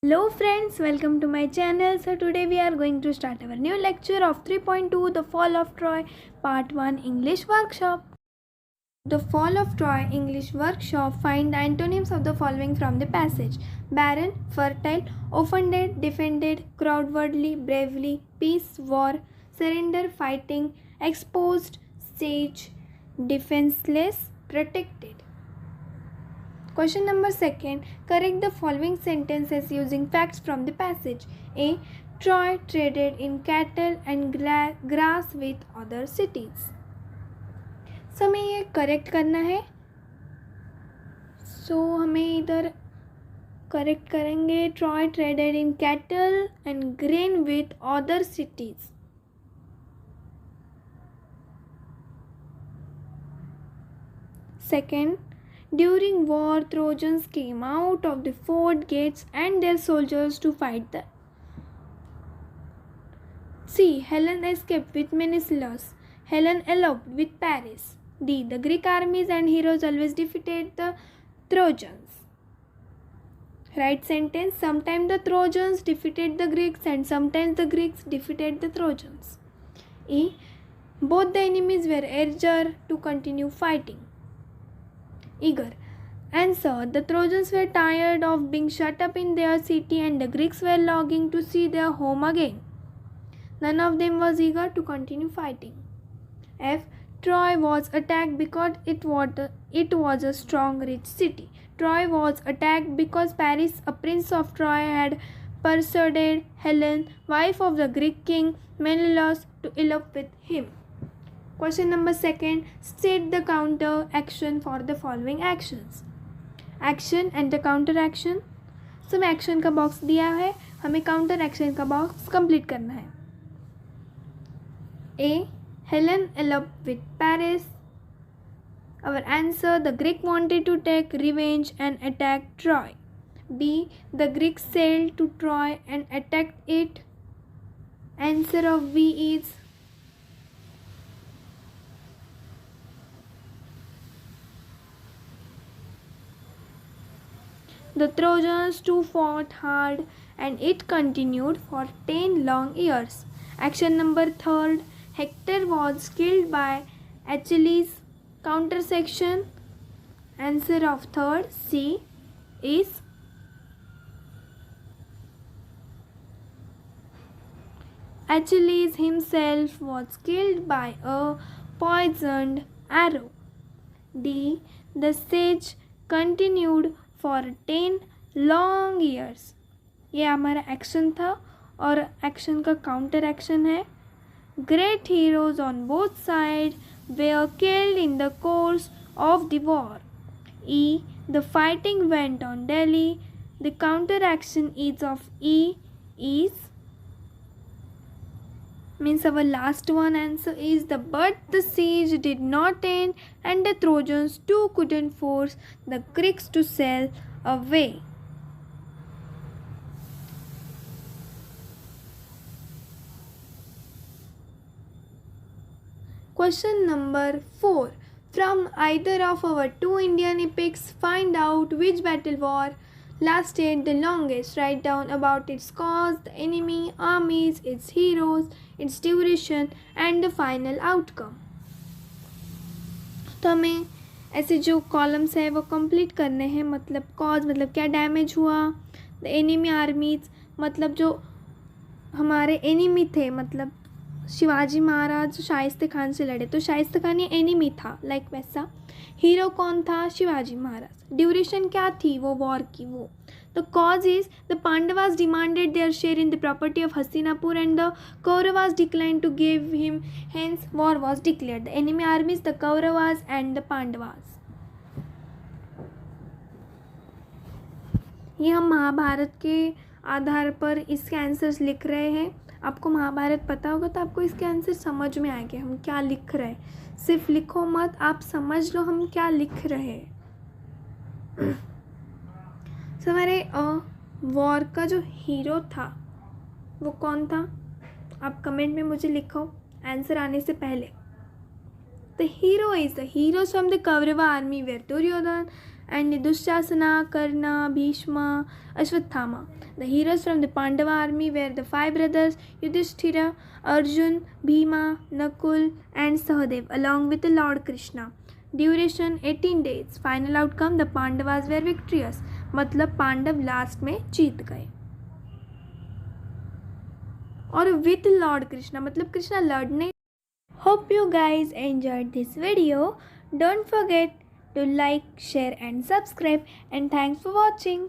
Hello friends, welcome to my channel. So today we are going to start our new lecture of 3.2 The Fall of Troy Part 1 English Workshop. The Fall of Troy English Workshop. Find the antonyms of the following from the passage: barren, fertile, offended, defended, crowdwardly, bravely, peace, war, surrender, fighting, exposed, stage, defenseless, protected. Question number 2. Correct the following sentences using facts from the passage. A. Troy traded in cattle and grass with other cities. So हमें ये correct करना है. सो हमें इधर correct करेंगे. Troy traded in cattle and grain with other cities. Second, during war, Trojans came out of the fort gates and their soldiers to fight them. C. Helen escaped with Menelaus. Helen eloped with Paris. D. The Greek armies and heroes always defeated the Trojans. Right sentence. Sometimes the Trojans defeated the Greeks and sometimes the Greeks defeated the Trojans. E. Both the enemies were eager to continue fighting. Eager. Answer. The Trojans were tired of being shut up in their city and the Greeks were longing to see their home again. None of them was eager to continue fighting. F. Troy was attacked because it was a strong, rich city. Troy was attacked because Paris, a prince of Troy, had persuaded Helen, wife of the Greek king Menelaus, to elope with him. Question number 2. State the counter action for the following actions. Action and the counter action. So हमें action का box दिया है, हमें counter action का box complete करना है. A. Helen eloped with Paris. Our answer: the Greek wanted to take revenge and attack Troy. B. The Greeks sailed to Troy and attacked it. Answer of B is the Trojans too fought hard and it continued for 10 long years. Action number 3. Hector was killed by Achilles. Counter section. Answer of third C is Achilles himself was killed by a poisoned arrow. D. The siege continued for 10 long years. ये हमारा action था और action का counter action है. Great heroes on both sides were killed in the course of the war. E. The fighting went on daily. The counter action is of E is means our last one answer is but the siege did not end and the Trojans too couldn't force the Greeks to sail away. Question number 4. From either of our two Indian epics, find out which battle war lasted the longest. Write down about its cause, the enemy, armies, its heroes, its duration and the final outcome. तो हमें ऐसे जो columns है वो complete करने हैं. मतलब cause मतलब क्या डैमेज हुआ, द एनिमी आर्मीज मतलब जो हमारे एनिमी थे, मतलब शिवाजी महाराज शाइस्ते खान से लड़े तो शाइस्ते खान ये एनिमी था, लाइक वैसा. हीरो कौन था? शिवाजी महाराज. ड्यूरेशन क्या थी वो वॉर की? वो the cause is the Pandavas demanded their share in the property of Hastinapur and the Kauravas decline to give him, hence war was declared. The enemy armies the Kauravas and the Pandavas. ये हम महाभारत के आधार पर इसके आंसर्स लिख रहे हैं. आपको महाभारत पता होगा तो आपको इसके आंसर समझ में आएंगे हम क्या लिख रहे हैं. सिर्फ लिखो मत, आप समझ लो हम क्या लिख रहे हैं. सो हमारे वॉर का जो हीरो था वो कौन था? आप कमेंट में मुझे लिखो आंसर आने से पहले. The hero is the heroes from the Kaurava army were Duryodhana and Dushasana, Karna, Bhishma, Ashwathama. The heroes from the Pandava army were the 5 brothers Yudhishthira, Arjun, Bhima, Nakul and Sahadev along with the Lord Krishna. Duration 18 days. Final outcome, the Pandavas were victorious. मतलब Pandav last में जीत गए. और with Lord Krishna मतलब कृष्णा लड़ने. Hope you guys enjoyed this video. Don't forget to like, share and subscribe, and thanks for watching.